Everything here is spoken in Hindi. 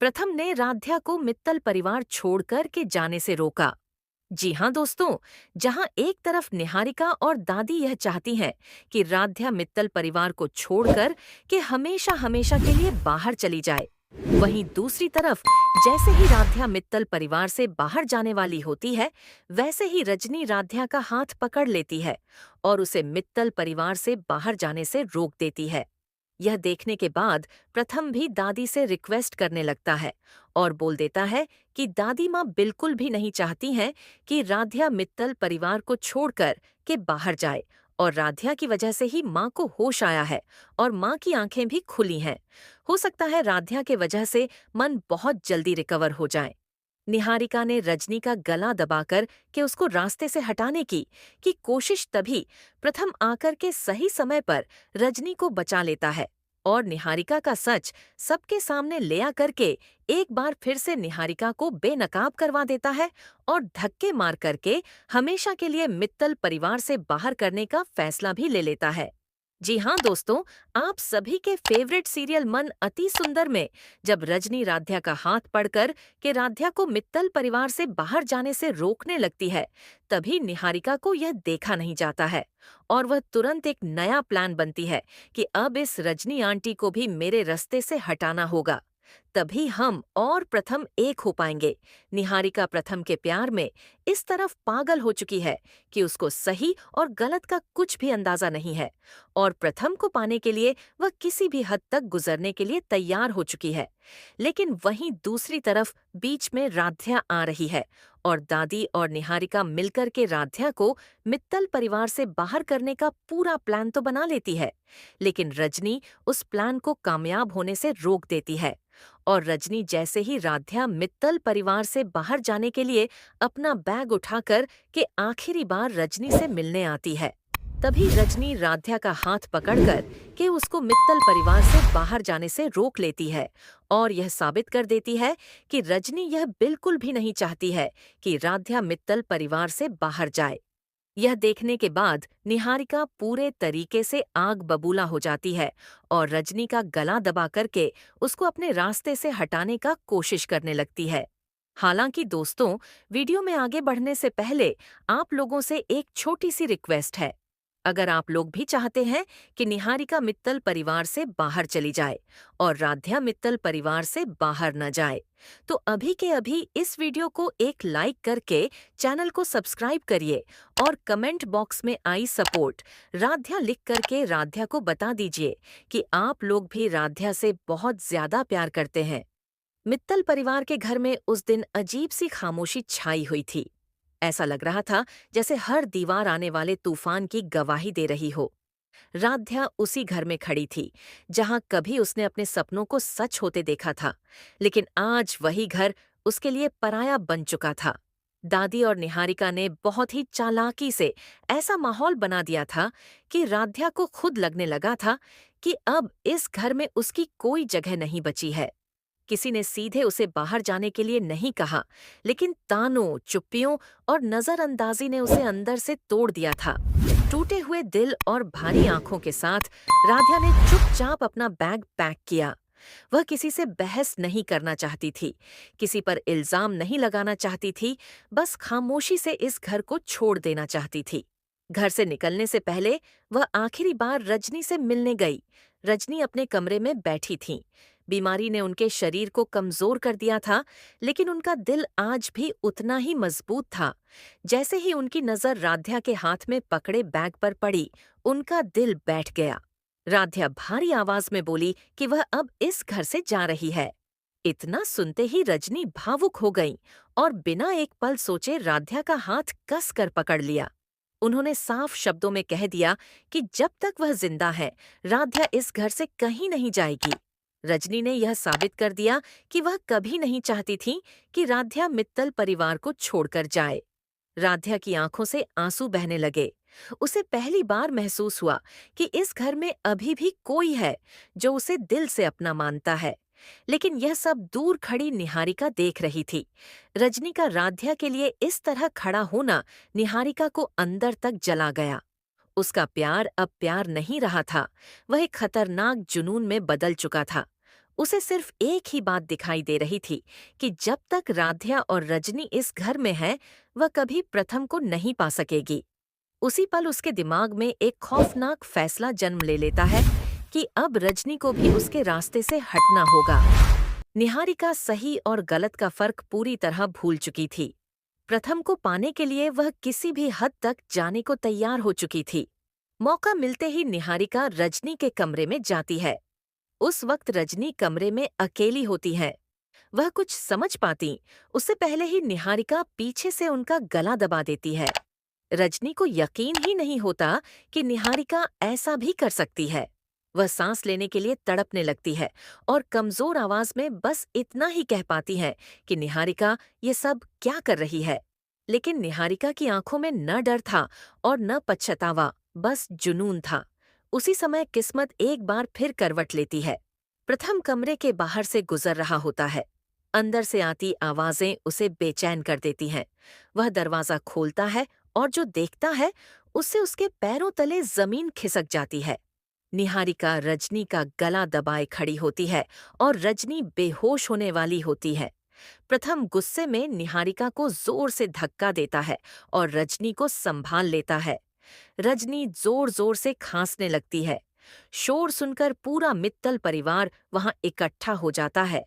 प्रथम ने राध्या को मित्तल परिवार छोड़कर के जाने से रोका। जी हाँ दोस्तों, जहाँ एक तरफ निहारिका और दादी यह चाहती हैं कि राध्या मित्तल परिवार को छोड़कर के हमेशा हमेशा के लिए बाहर चली जाए, वहीं दूसरी तरफ जैसे ही राध्या मित्तल परिवार से बाहर जाने वाली होती है, वैसे ही रजनी राध्या का हाथ पकड़ लेती है और उसे मित्तल परिवार से बाहर जाने से रोक देती है। यह देखने के बाद प्रथम भी दादी से रिक्वेस्ट करने लगता है और बोल देता है कि दादी माँ बिल्कुल भी नहीं चाहती हैं कि राध्या मित्तल परिवार को छोड़कर के बाहर जाए, और राध्या की वजह से ही माँ को होश आया है और माँ की आंखें भी खुली हैं। हो सकता है राध्या के वजह से मन बहुत जल्दी रिकवर हो जाए। निहारिका ने रजनी का गला दबाकर के उसको रास्ते से हटाने की कोशिश, तभी प्रथम आकर के सही समय पर रजनी को बचा लेता है और निहारिका का सच सबके सामने ले आकर के एक बार फिर से निहारिका को बेनकाब करवा देता है और धक्के मार करके हमेशा के लिए मित्तल परिवार से बाहर करने का फैसला भी ले लेता है। जी हाँ दोस्तों, आप सभी के फेवरेट सीरियल मन अति सुंदर में जब रजनी राध्या का हाथ पकड़कर कि राध्या को मित्तल परिवार से बाहर जाने से रोकने लगती है, तभी निहारिका को यह देखा नहीं जाता है और वह तुरंत एक नया प्लान बनती है कि अब इस रजनी आंटी को भी मेरे रास्ते से हटाना होगा, तभी हम और प्रथम एक हो पाएंगे। निहारिका प्रथम के प्यार में इस तरफ पागल हो चुकी है कि उसको सही और गलत का कुछ भी अंदाजा नहीं है और प्रथम को पाने के लिए वह किसी भी हद तक गुजरने के लिए तैयार हो चुकी है। लेकिन वहीं दूसरी तरफ बीच में राध्या आ रही है और दादी और निहारिका मिलकर के राध्या को मित्तल परिवार से बाहर करने का पूरा प्लान तो बना लेती है, लेकिन रजनी उस प्लान को कामयाब होने से रोक देती है और रजनी जैसे ही राध्या मित्तल परिवार से बाहर जाने के लिए अपना बैग उठाकर के आखिरी बार रजनी से मिलने आती है, तभी रजनी राध्या का हाथ पकड़कर के उसको मित्तल परिवार से बाहर जाने से रोक लेती है और यह साबित कर देती है कि रजनी यह बिल्कुल भी नहीं चाहती है कि राध्या मित्तल परिवार से बाहर जाए। यह देखने के बाद निहारिका पूरे तरीके से आग बबूला हो जाती है और रजनी का गला दबा करके उसको अपने रास्ते से हटाने का कोशिश करने लगती है। हालांकि दोस्तों, वीडियो में आगे बढ़ने से पहले आप लोगों से एक छोटी सी रिक्वेस्ट है। अगर आप लोग भी चाहते हैं कि निहारिका मित्तल परिवार से बाहर चली जाए और राध्या मित्तल परिवार से बाहर न जाए, तो अभी के अभी इस वीडियो को एक लाइक करके चैनल को सब्सक्राइब करिए और कमेंट बॉक्स में आई सपोर्ट राध्या लिख करके राध्या को बता दीजिए कि आप लोग भी राध्या से बहुत ज्यादा प्यार करते हैं। मित्तल परिवार के घर में उस दिन अजीब सी खामोशी छाई हुई थी। ऐसा लग रहा था जैसे हर दीवार आने वाले तूफान की गवाही दे रही हो। राध्या उसी घर में खड़ी थी जहां कभी उसने अपने सपनों को सच होते देखा था, लेकिन आज वही घर उसके लिए पराया बन चुका था। दादी और निहारिका ने बहुत ही चालाकी से ऐसा माहौल बना दिया था कि राध्या को खुद लगने लगा था कि अब इस घर में उसकी कोई जगह नहीं बची है। किसी ने सीधे उसे बाहर जाने के लिए नहीं कहा, लेकिन तानों, चुप्पियों और नजरअंदाजी ने उसे अंदर से तोड़ दिया था। टूटे हुए दिल और भारी आंखों के साथ राध्या ने चुपचाप अपना बैग पैक किया। वह किसी से बहस नहीं करना चाहती थी, किसी पर इल्जाम नहीं लगाना चाहती थी, बस खामोशी से इस घर को छोड़ देना चाहती थी। घर से निकलने से पहले वह आखिरी बार रजनी से मिलने गई। रजनी अपने कमरे में बैठी थीं। बीमारी ने उनके शरीर को कमजोर कर दिया था, लेकिन उनका दिल आज भी उतना ही मजबूत था। जैसे ही उनकी नजर राध्या के हाथ में पकड़े बैग पर पड़ी, उनका दिल बैठ गया। राध्या भारी आवाज में बोली कि वह अब इस घर से जा रही है। इतना सुनते ही रजनी भावुक हो गईं और बिना एक पल सोचे राध्या का हाथ कस कर पकड़ लिया। उन्होंने साफ शब्दों में कह दिया कि जब तक वह जिंदा है, राध्या इस घर से कहीं नहीं जाएगी। रजनी ने यह साबित कर दिया कि वह कभी नहीं चाहती थी कि राध्या मित्तल परिवार को छोड़कर जाए। राध्या की आंखों से आंसू बहने लगे। उसे पहली बार महसूस हुआ कि इस घर में अभी भी कोई है जो उसे दिल से अपना मानता है। लेकिन यह सब दूर खड़ी निहारिका देख रही थी। रजनी का राध्या के लिए इस तरह खड़ा होना निहारिका को अंदर तक जला गया। उसका प्यार अब प्यार नहीं रहा था, वह एक खतरनाक जुनून में बदल चुका था। उसे सिर्फ एक ही बात दिखाई दे रही थी कि जब तक राध्या और रजनी इस घर में है, वह कभी प्रथम को नहीं पा सकेगी। उसी पल उसके दिमाग में एक खौफनाक फैसला जन्म ले लेता है कि अब रजनी को भी उसके रास्ते से हटना होगा। निहारिका सही और गलत का फर्क पूरी तरह भूल चुकी थी। प्रथम को पाने के लिए वह किसी भी हद तक जाने को तैयार हो चुकी थी। मौका मिलते ही निहारिका रजनी के कमरे में जाती है। उस वक्त रजनी कमरे में अकेली होती है। वह कुछ समझ पाती उससे पहले ही निहारिका पीछे से उनका गला दबा देती है। रजनी को यकीन ही नहीं होता कि निहारिका ऐसा भी कर सकती है। वह सांस लेने के लिए तड़पने लगती है और कमजोर आवाज में बस इतना ही कह पाती है कि निहारिका ये सब क्या कर रही है। लेकिन निहारिका की आंखों में न डर था और न पछतावा, बस जुनून था। उसी समय किस्मत एक बार फिर करवट लेती है। प्रथम कमरे के बाहर से गुजर रहा होता है। अंदर से आती आवाजें उसे बेचैन कर देती हैं। वह दरवाजा खोलता है और जो देखता है उससे उसके पैरों तले जमीन खिसक जाती है। निहारिका रजनी का गला दबाए खड़ी होती है और रजनी बेहोश होने वाली होती है। प्रथम गुस्से में निहारिका को जोर से धक्का देता है और रजनी को संभाल लेता है। रजनी जोर जोर से खांसने लगती है। शोर सुनकर पूरा मित्तल परिवार वहां इकट्ठा हो जाता है।